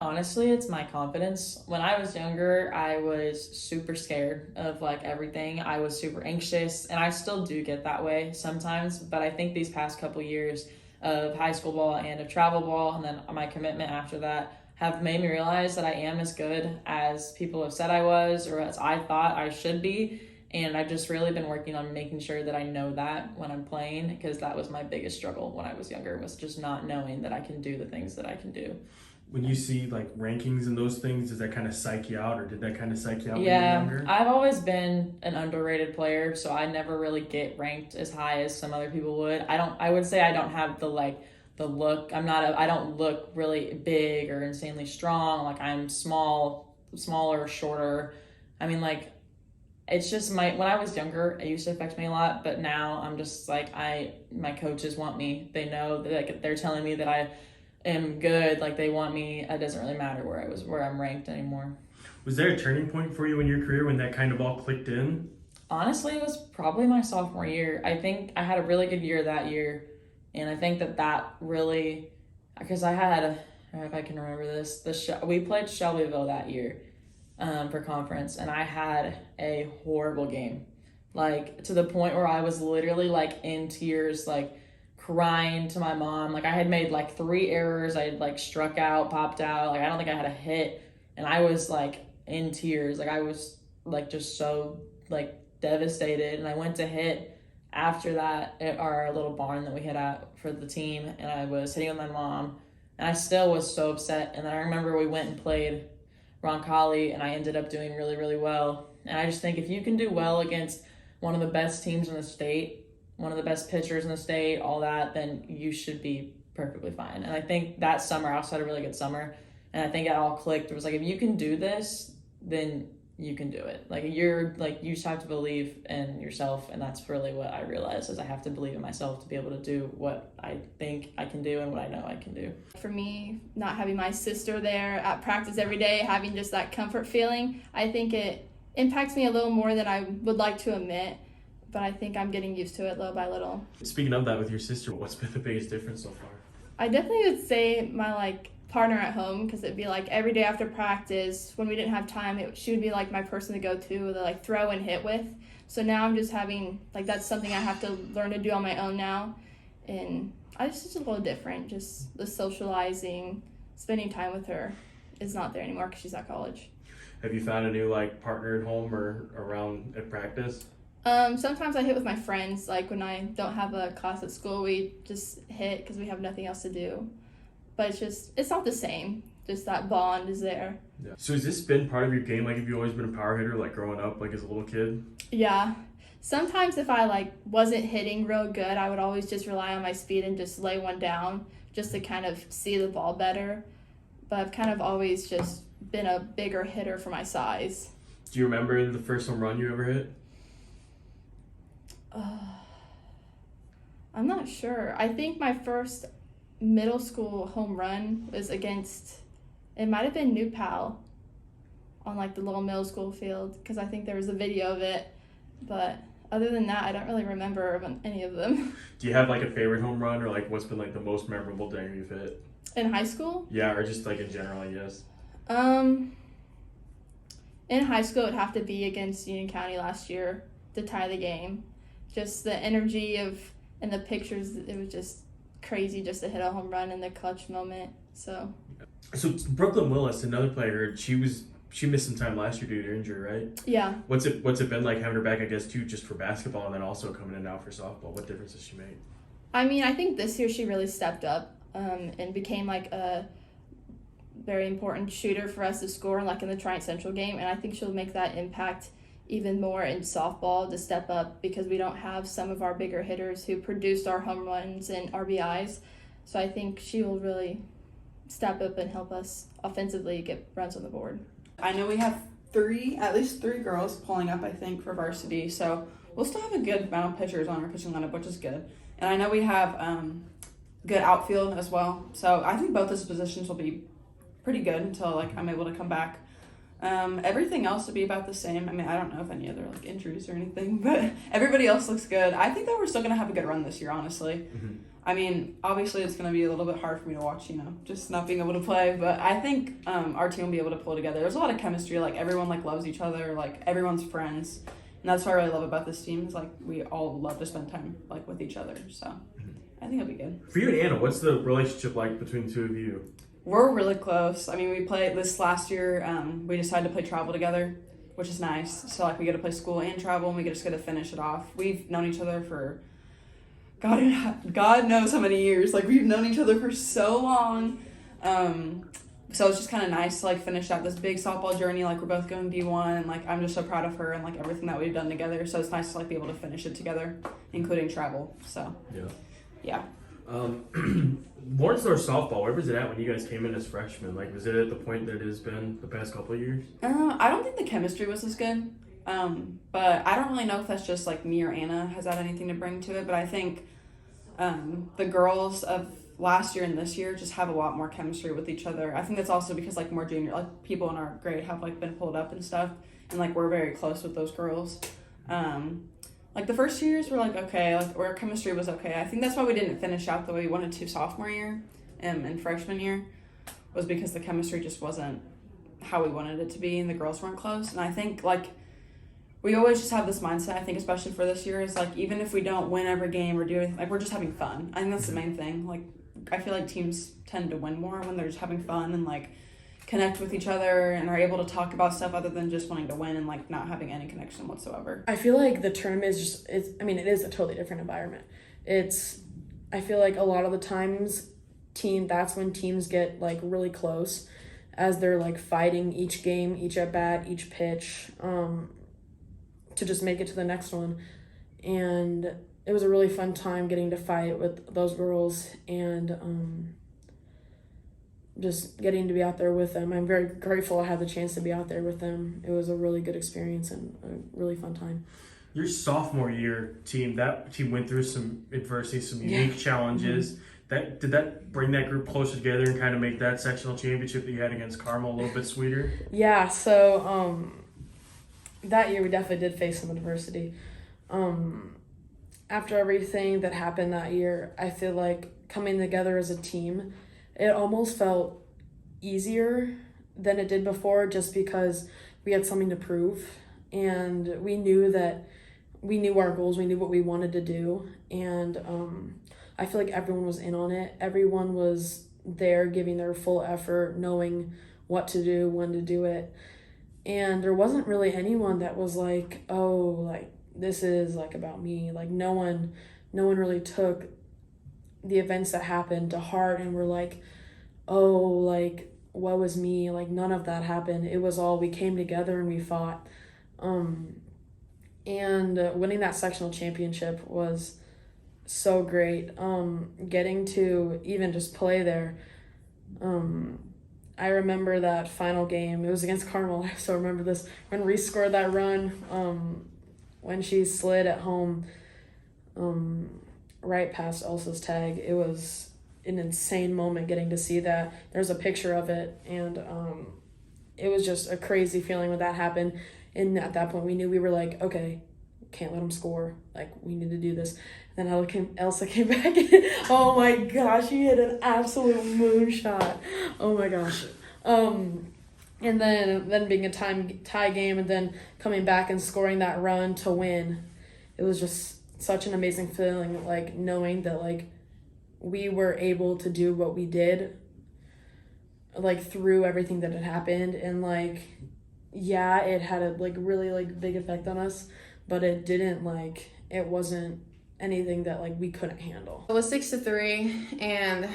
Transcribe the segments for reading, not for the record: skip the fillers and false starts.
Honestly, it's my confidence. When I was younger, I was super scared of like everything. I was super anxious, and I still do get that way sometimes. But I think these past couple years of high school ball and of travel ball, and then my commitment after that, have made me realize that I am as good as people have said I was, or as I thought I should be. And I've just really been working on making sure that I know that when I'm playing, because that was my biggest struggle when I was younger, was just not knowing that I can do the things that I can do. When you see like rankings and those things, does that kind of psych you out, or did that kind of psych you out when you were Yeah, younger? I've always been an underrated player, so I never really get ranked as high as some other people would. I would say I don't have the look. I don't look really big or insanely strong. Like I'm smaller, shorter. I mean, like it's just when I was younger, it used to affect me a lot, but now I'm just like my coaches want me. They know that like, they're telling me that I am good, like they want me. It doesn't really matter where I'm ranked anymore. Was there a turning point for you in your career when that kind of all clicked in? Honestly, it was probably my sophomore year. I think I had a really good year that year, and I think that really, because I had, if I can remember this, we played Shelbyville that year for conference, and I had a horrible game, like to the point where I was literally like in tears, like crying to my mom. Like I had made like 3 errors. I had like struck out, popped out. Like I don't think I had a hit, and I was like in tears. Like I was like just so like devastated. And I went to hit after that at our little barn that we hit at for the team, and I was hitting with my mom, and I still was so upset. And then I remember we went and played Roncalli, and I ended up doing really, really well. And I just think if you can do well against one of the best teams in the state, one of the best pitchers in the state, all that, then you should be perfectly fine. And I think that summer I also had a really good summer, and I think it all clicked. It was like, if you can do this, then you can do it. Like you just have to believe in yourself, and that's really what I realized, is I have to believe in myself to be able to do what I think I can do and what I know I can do. For me, not having my sister there at practice every day, having just that comfort feeling, I think it impacts me a little more than I would like to admit. But I think I'm getting used to it little by little. Speaking of that, with your sister, what's been the biggest difference so far? I definitely would say my partner at home, because it'd be like every day after practice when we didn't have time, she would be like my person to go to throw and hit with. So now I'm just having that's something I have to learn to do on my own now, and it's just a little different. Just the socializing, spending time with her is not there anymore because she's at college. Have you found a new partner at home or around at practice? Sometimes I hit with my friends. Like when I don't have a class at school, we just hit because we have nothing else to do. But it's not the same. Just that bond is there. Yeah. So has this been part of your game? Like, have you always been a power hitter, growing up, as a little kid? Yeah. Sometimes if I wasn't hitting real good, I would always just rely on my speed and just lay one down just to kind of see the ball better. But I've kind of always just been a bigger hitter for my size. Do you remember the first home run you ever hit? I'm not sure. I think my first middle school home run was against, it might have been New Pal on the little middle school field, because I think there was a video of it. But other than that, I don't really remember any of them. Do you have a favorite home run, or what's been the most memorable dinger you've hit? In high school? Yeah, or just in general, I guess. In high school, it'd have to be against Union County last year to tie the game. Just the energy and the pictures, it was just crazy just to hit a home run in the clutch moment. So Brooklyn Willis, another player, she missed some time last year due to injury, right? Yeah. What's it been like having her back, I guess, too, just for basketball, and then also coming in now for softball? What difference has she made? I mean, I think this year she really stepped up and became a very important shooter for us to score in the Triumph Central game, and I think she'll make that impact even more in softball to step up, because we don't have some of our bigger hitters who produced our home runs and RBIs. So I think she will really step up and help us offensively get runs on the board. I know we have at least three girls pulling up, I think, for varsity. So we'll still have a good amount of pitchers on our pitching lineup, which is good. And I know we have good outfield as well. So I think both those positions will be pretty good until I'm able to come back. Everything else will be about the same. I mean, I don't know if any other injuries or anything, but everybody else looks good. I think that we're still going to have a good run this year, honestly. I mean, obviously it's going to be a little bit hard for me to watch, just not being able to play. But I think our team will be able to pull together. There's a lot of chemistry. Like, everyone, like, loves each other. Like, everyone's friends. And that's what I really love about this team is, like, we all love to spend time, like, with each other. So I think it'll be good. For you and Anna, what's the relationship like between the two of you? We're really close. I mean, we played this last year. We decided to play travel together, which is nice. So, like, we get to play school and travel, and we just get to finish it off. We've known each other for God knows how many years. Like, we've known each other for so long. So it's just kind of nice to, like, finish out this big softball journey. Like, we're both going D1, and, like, I'm just so proud of her and, like, everything that we've done together. So it's nice to, like, be able to finish it together, including travel. So, yeah. Lawrenceville softball, where was it at when you guys came in as freshmen? Like, was it at the point that it has been the past couple of years? I don't think the chemistry was as good. But I don't really know if that's just, like, me or Anna has had anything to bring to it. But I think the girls of last year and this year just have a lot more chemistry with each other. I think that's also because, like, more junior, like, people in our grade have, like, been pulled up and stuff. And, like, we're very close with those girls. Like, the first 2 years were, like, okay. Like, our chemistry was okay. I think that's why we didn't finish out the way we wanted to sophomore year and freshman year, was because the chemistry just wasn't how we wanted it to be, and the girls weren't close. And I think, like, we always just have this mindset, I think, especially for this year, is, like, even if we don't win every game or do anything, like, we're just having fun. I think that's the main thing. Like, I feel like teams tend to win more when they're just having fun and, like, connect with each other and are able to talk about stuff other than just wanting to win and, like, not having any connection whatsoever. I feel like the tournament is it is a totally different environment. I feel like a lot of the times that's when teams get, like, really close as they're, like, fighting each game, each at bat, each pitch, to just make it to the next one. And it was a really fun time getting to fight with those girls and just getting to be out there with them. I'm very grateful I had the chance to be out there with them. It was a really good experience and a really fun time. Your sophomore year team, that team went through some adversity, some unique challenges. Mm-hmm. Did that bring that group closer together and kind of make that sectional championship that you had against Carmel a little bit sweeter? Yeah, so that year we definitely did face some adversity. After everything that happened that year, I feel like coming together as a team, it almost felt easier than it did before, just because we had something to prove and we knew our goals, we knew what we wanted to do, and I feel like everyone was in on it. Everyone was there giving their full effort, knowing what to do, when to do it. And there wasn't really anyone that was like, oh, like, this is, like, about me. Like, no one really took the events that happened to heart and were like, oh, like, what was me? Like, none of that happened. It was all, we came together and we fought. And winning that sectional championship was so great. Getting to even just play there. I remember that final game. It was against Carmel. I still remember this. When Reese scored that run, when she slid at home right past Elsa's tag, it was an insane moment getting to see that. There's a picture of it, and it was just a crazy feeling when that happened. And at that point, we knew, we were like, okay, can't let them score. Like, we need to do this. And then Elsa came back in. Oh my gosh, she hit an absolute moonshot. Oh my gosh. And then being a tie game, and then coming back and scoring that run to win. It was just such an amazing feeling, like, knowing that, like, we were able to do what we did, like, through everything that had happened. And, like, yeah, it had a, like, really, like, big effect on us, but it didn't, like, it wasn't anything that, like, we couldn't handle. It was 6-3, and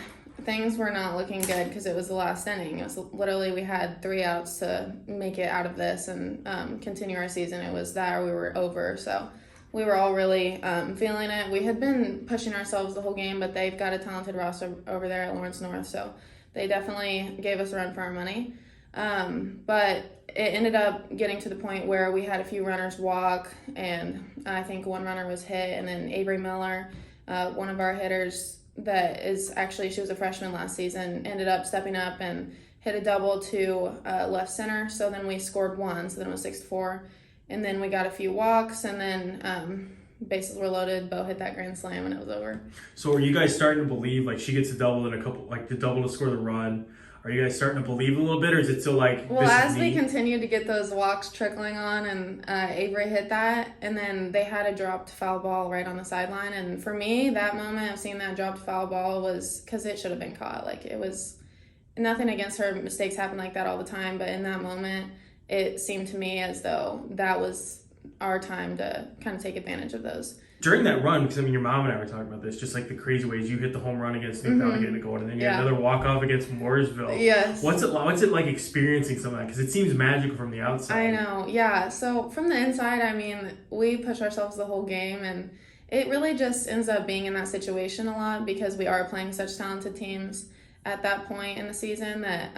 things were not looking good because it was the last inning. It was literally, we had 3 outs to make it out of this and continue our season. It was that or we were over. So we were all really feeling it. We had been pushing ourselves the whole game, but they've got a talented roster over there at Lawrence North, so they definitely gave us a run for our money. But it ended up getting to the point where we had a few runners walk, and I think one runner was hit, and then Avery Miller, one of our hitters that is actually, she was a freshman last season, ended up stepping up and hit a double to left center. So then we scored 1, so then it was 6-4. And then we got a few walks, and then bases were loaded, Bo hit that grand slam, and it was over. So are you guys starting to believe, like, she gets a double in a couple, like, the double to score the run? Are you guys starting to believe a little bit, or is it still like, Well, this is as we me? continued to get those walks trickling on, and Avery hit that, and then they had a dropped foul ball right on the sideline. And for me, that moment of seeing that dropped foul ball was because it should have been caught. Like, it was nothing against her. Mistakes happen like that all the time. But in that moment, it seemed to me as though that was our time to kind of take advantage of those. During that run, because I mean, your mom and I were talking about this, just like the crazy ways you hit the home run against New Valley, getting it going, and then you had another walk off against Mooresville. Yes. What's it like experiencing some of that? Because it seems magical from the outside. I know, yeah. So from the inside, I mean, we push ourselves the whole game, and it really just ends up being in that situation a lot because we are playing such talented teams at that point in the season that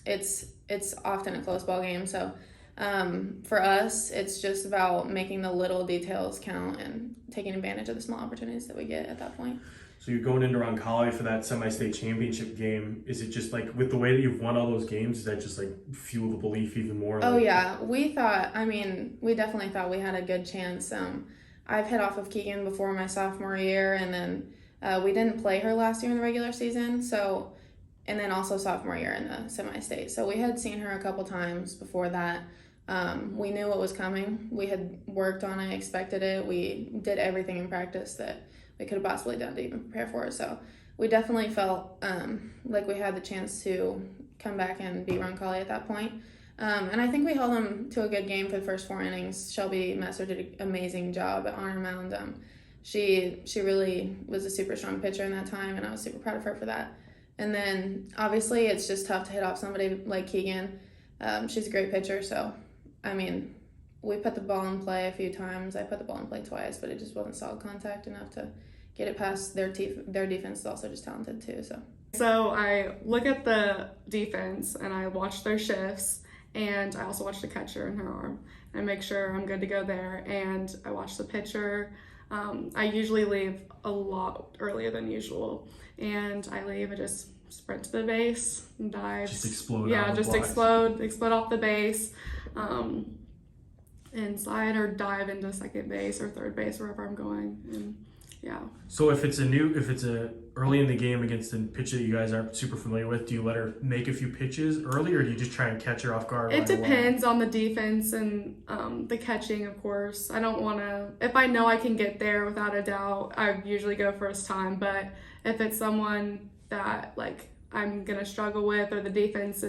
it's often a close ball game. So for us, it's just about making the little details count and taking advantage of the small opportunities that we get at that point. So you're going into Roncalli for that semi-state championship game. Is it just like, with the way that you've won all those games, is that just like fuel the belief even more? Oh, like, yeah. We definitely thought we had a good chance. I've hit off of Keegan before my sophomore year, and then we didn't play her last year in the regular season. So, and then also sophomore year in the semi-state. So we had seen her a couple times before that. We knew what was coming. We had worked on it, expected it. We did everything in practice that we could have possibly done to even prepare for it. So we definitely felt like we had the chance to come back and beat Roncalli at that point. And I think we held them to a good game for the first 4 innings. Shelby Messer did an amazing job at Honor Mound. She really was a super strong pitcher in that time, and I was super proud of her for that. And then obviously it's just tough to hit off somebody like Keegan. She's a great pitcher, so I mean, we put the ball in play a few times. I put the ball in play twice, but it just wasn't solid contact enough to get it past their defense is also just talented too. So I look at the defense and I watch their shifts, and I also watch the catcher and her arm. I make sure I'm good to go there, and I watch the pitcher. I usually leave a lot earlier than usual, and I leave and just sprint to the base and dive. Just explode. Yeah, out of the just blocks. explode off the base, and slide or dive into second base or third base, wherever I'm going. And yeah. So if it's early in the game against a pitcher that you guys aren't super familiar with, do you let her make a few pitches early, or do you just try and catch her off guard? It right away? depends on the defense and the catching, of course. I don't want to, if I know I can get there without a doubt, I usually go first time. But if it's someone that like I'm going to struggle with, or the defense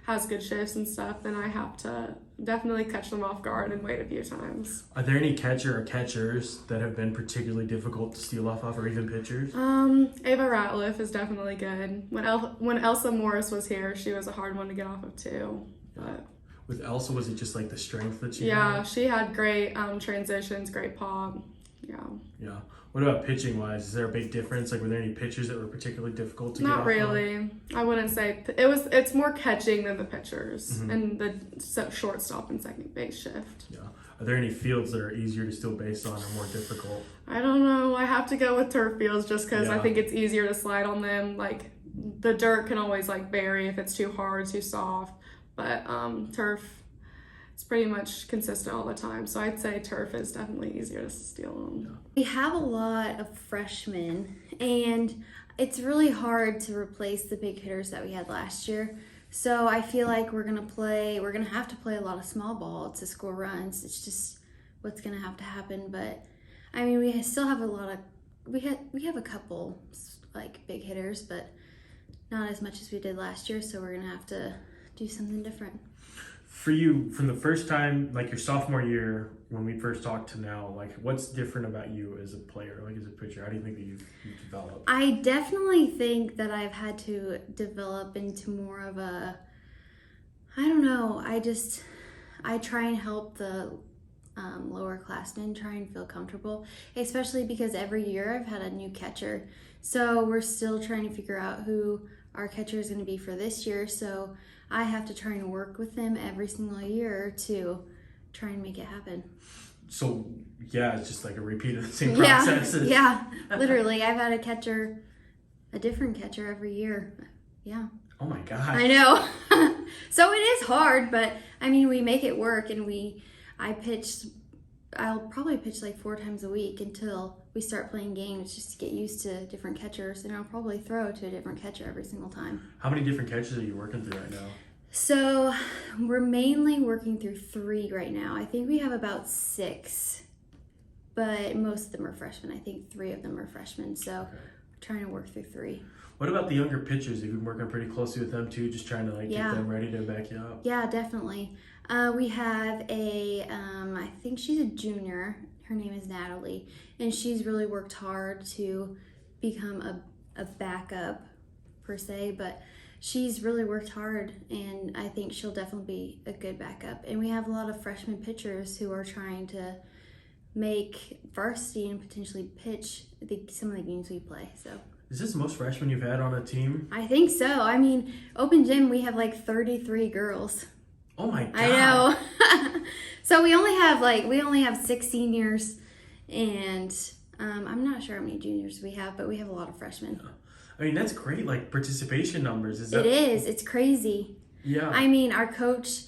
has good shifts and stuff, then I have to definitely catch them off guard and wait a few times. Are there any catcher or catchers that have been particularly difficult to steal off of, or even pitchers? Ava Ratliff is definitely good. When Elsa Morris was here, she was a hard one to get off of too. But With Elsa, was it just like the strength that she yeah, had? she had great transitions, great pop. Yeah. What about pitching wise? Is there a big difference? Like, were there any pitchers that were particularly difficult to get off Not really. I wouldn't say it's more catching than the pitchers and the shortstop and second base shift. Yeah. Are there any fields that are easier to steal base on or more difficult? I don't know. I have to go with turf fields just because I Yeah. think it's easier to slide on them. Like the dirt can always like vary if it's too hard, too soft, but turf, it's pretty much consistent all the time. So I'd say turf is definitely easier to steal on. We have a lot of freshmen, and it's really hard to replace the big hitters that we had last year. So I feel like we're gonna have to play a lot of small ball to score runs. It's just what's gonna have to happen. But I mean, we still have we have a couple like big hitters, but not as much as we did last year. So we're gonna have to do something different. For you, from the first time, like your sophomore year, when we first talked to now, like what's different about you as a player, like as a pitcher? How do you think that you've developed? I definitely think that I've had to develop into more of a, I don't know, I try and help the lower classmen try and feel comfortable, especially because every year I've had a new catcher. So we're still trying to figure out who our catcher is going to be for this year. So I have to try and work with them every single year to try and make it happen. So yeah, it's just like a repeat of the same process. Yeah, literally. I've had a different catcher every year. Yeah. Oh my God. I know. So it is hard, but I mean, we make it work, and I pitched I'll probably pitch like 4 times a week until we start playing games, just to get used to different catchers, and I'll probably throw to a different catcher every single time. How many different catches are you working through right now? So we're mainly working through 3 right now. I think we have about 6, but most of them are freshmen. I think 3 of them are freshmen, so we're trying to work through 3. What about the younger pitchers? Have you been working pretty closely with them too, just trying to like get them ready to back you up? Yeah, definitely. We have I think she's a junior. Her name is Natalie, and she's really worked hard to become a backup per se, but she's really worked hard, and I think she'll definitely be a good backup. And we have a lot of freshman pitchers who are trying to make varsity and potentially pitch some of the games we play. So is this the most freshmen you've had on a team? I think so. I mean, open gym, we have like 33 girls. Oh my God. I know. So we only have 6 seniors, and I'm not sure how many juniors we have, but we have a lot of freshmen. I mean, that's great, like participation numbers. It is. It's crazy. Yeah. I mean, our coach,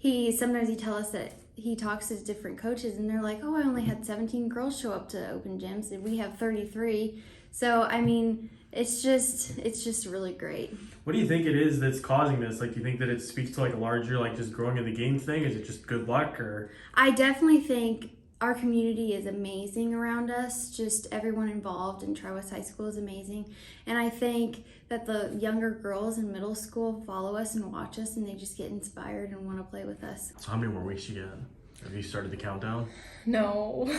sometimes he tells us that he talks to different coaches, and they're like, oh, I only had 17 girls show up to open gyms, and we have 33. So, I mean, it's just really great. What do you think it is that's causing this? Like, do you think that it speaks to like a larger, like just growing in the game thing? Is it just good luck or? I definitely think our community is amazing around us. Just everyone involved in Tri-West High School is amazing. And I think that the younger girls in middle school follow us and watch us, and they just get inspired and want to play with us. So how many more weeks you got? Have you started the countdown? No.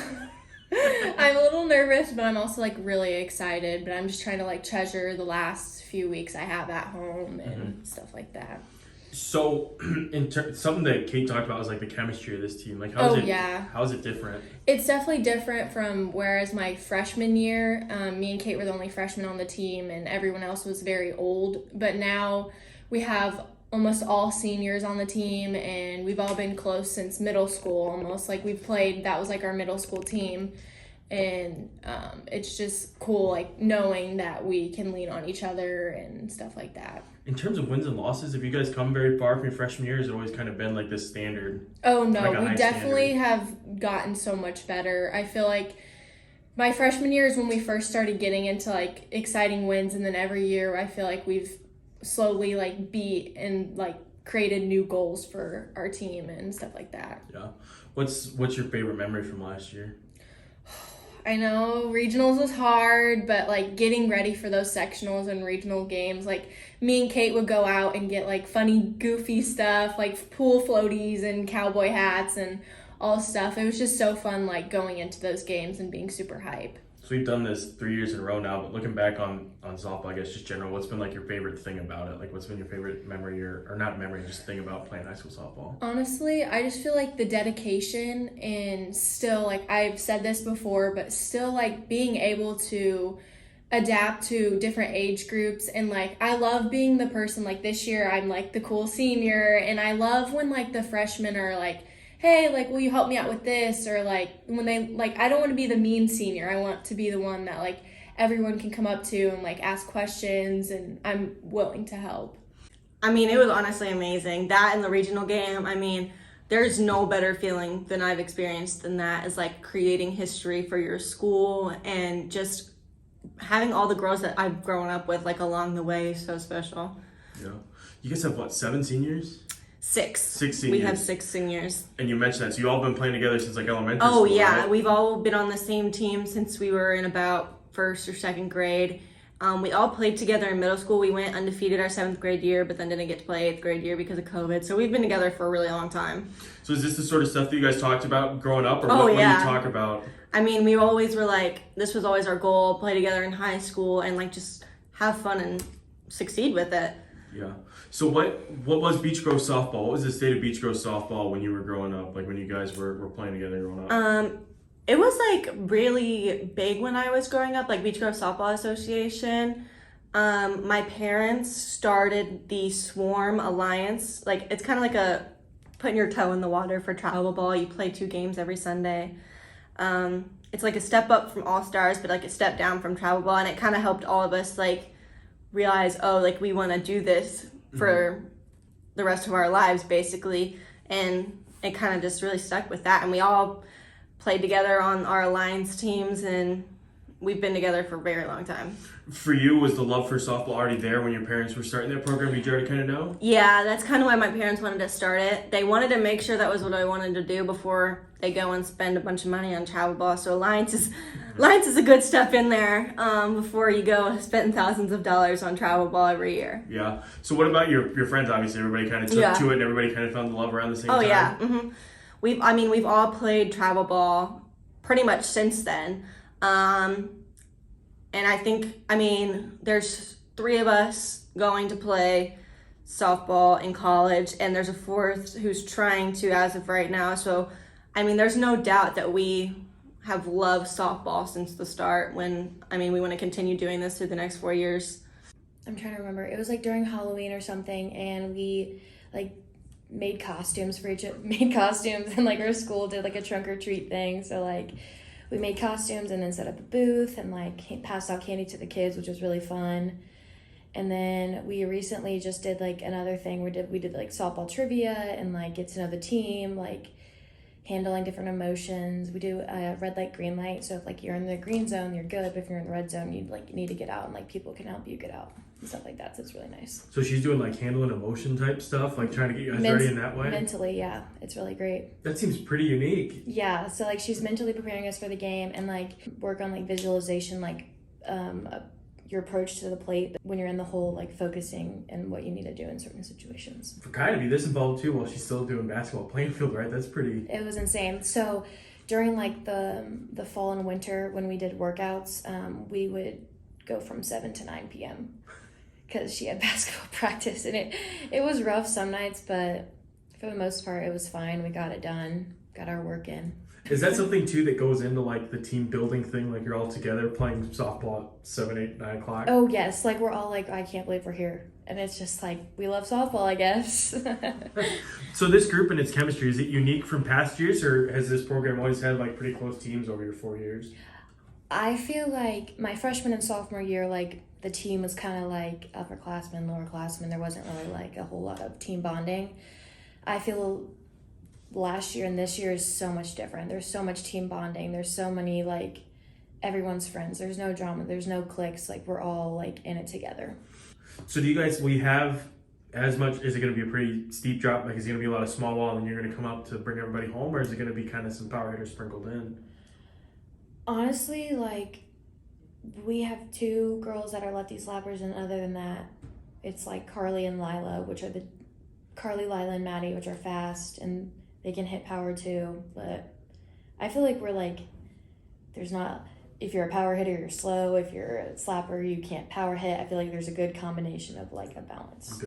I'm a little nervous, but I'm also like really excited, but I'm just trying to like treasure the last few weeks I have at home and stuff like that. So, something that Kate talked about was like the chemistry of this team. Like, how's it different? It's definitely different from whereas my freshman year, me and Kate were the only freshmen on the team, and everyone else was very old. But now we have almost all seniors on the team, and we've all been close since middle school almost. Like that was like our middle school team. And it's just cool, like knowing that we can lean on each other and stuff like that. In terms of wins and losses, have you guys come very far from your freshman year? Has it always kind of been like this standard? Oh no, like we definitely have gotten so much better. I feel like my freshman year is when we first started getting into like exciting wins, and then every year I feel like we've slowly like beat and like created new goals for our team and stuff like that. Yeah. What's your favorite memory from last year? I know regionals was hard, but like getting ready for those sectionals and regional games, like me and Kate would go out and get like funny, goofy stuff, like pool floaties and cowboy hats and all stuff. It was just so fun, like going into those games and being super hype. So we've done this 3 years in a row now, but looking back on softball, I guess just general, what's been like your favorite thing about it? Like what's been your favorite memory or not memory, just thing about playing high school softball? Honestly, I just feel like the dedication and still, like I've said this before, but still like being able to adapt to different age groups. And like I love being the person, like this year I'm like the cool senior, and I love when like the freshmen are like, hey, like, will you help me out with this? Or like when they like, I don't want to be the mean senior. I want to be the one that like everyone can come up to and like ask questions, and I'm willing to help. I mean, it was honestly amazing. That and the regional game, I mean, there's no better feeling than I've experienced than that, is like creating history for your school and just having all the girls that I've grown up with like along the way is so special. Yeah. You guys have what, 7 seniors? 6. 6 seniors. We have 6 seniors. And you mentioned that, so you all been playing together since like elementary school, right? We've all been on the same team since we were in about 1st or 2nd grade. We all played together in middle school. We went undefeated our 7th grade year, but then didn't get to play 8th grade year because of COVID. So we've been together for a really long time. So is this the sort of stuff that you guys talked about growing up, or what do you talk about? I mean, we always were like, this was always our goal, play together in high school and like just have fun and succeed with it. Yeah. So what was Beech Grove softball? What was the state of Beech Grove softball when you were growing up? Like when you guys were playing together growing up? It was like really big when I was growing up, like Beech Grove Softball Association. My parents started the Swarm Alliance. Like it's kind of like a putting your toe in the water for travel ball. You play 2 games every Sunday. It's like a step up from All Stars, but like a step down from travel ball, and it kind of helped all of us like realize, oh, like we want to do this for the rest of our lives basically, and it kind of just really stuck with that. And we all played together on our alliance teams, and we've been together for a very long time. For you, was the love for softball already there when your parents were starting that program? Did you already kind of know? Yeah, that's kind of why my parents wanted to start it. They wanted to make sure that was what I wanted to do before they go and spend a bunch of money on travel ball. So Alliance is a good step in there before you go spend thousands of dollars on travel ball every year. Yeah. So what about your friends? Obviously, everybody kind of took to it, and everybody kind of found the love around the same time. Oh yeah. Mm-hmm. We've all played travel ball pretty much since then. And I think, there's 3 of us going to play softball in college, and there's a 4th who's trying to as of right now. So, there's no doubt that we have loved softball since the start we want to continue doing this through the next 4 years. I'm trying to remember. It was like during Halloween or something, and we like made costumes and like our school did like a trunk or treat thing. So like we made costumes and then set up a booth and like passed out candy to the kids, which was really fun. And then we recently just did like another thing. We did like softball trivia and like get to know the team, like handling different emotions. We do red light, green light. So if like you're in the green zone, you're good. But if you're in the red zone, you like need to get out, and like people can help you get out and stuff like that. So it's really nice. So she's doing like handling emotion type stuff, like trying to get you guys ready in that way? Mentally, yeah. It's really great. That seems pretty unique. Yeah. So like she's mentally preparing us for the game and like work on like visualization, like your approach to the plate when you're in the hole, like focusing and what you need to do in certain situations. For Kai to be this involved too while she's still doing basketball playing field, right? That's pretty... It was insane. So during like the fall and winter when we did workouts, we would go from 7 to 9 p.m. because she had basketball practice, and it was rough some nights, but for the most part it was fine. We got it done, got our work in. Is that something too that goes into like the team building thing? Like you're all together playing softball at 7, 8, 9 o'clock? Oh yes, like we're all like, I can't believe we're here. And it's just like, we love softball, I guess. So this group and its chemistry, is it unique from past years, or has this program always had like pretty close teams over your 4 years? I feel like my freshman and sophomore year, like the team was kind of like upperclassmen, lowerclassmen. There wasn't really like a whole lot of team bonding. I feel last year and this year is so much different. There's so much team bonding. There's so many, like, everyone's friends. There's no drama. There's no cliques. Like, we're all, like, in it together. So do you guys, will you have as much, is it going to be a pretty steep drop? Like, is it going to be a lot of small ball and you're going to come up to bring everybody home, or is it going to be kind of some power hitters sprinkled in? Honestly, like, we have 2 girls that are lefty slappers, and other than that, it's, like, Carly, Lila, and Maddie, which are fast, and they can hit power too. But I feel like we're like, there's not, if you're a power hitter, you're slow. If you're a slapper, you can't power hit. I feel like there's a good combination of like a balance.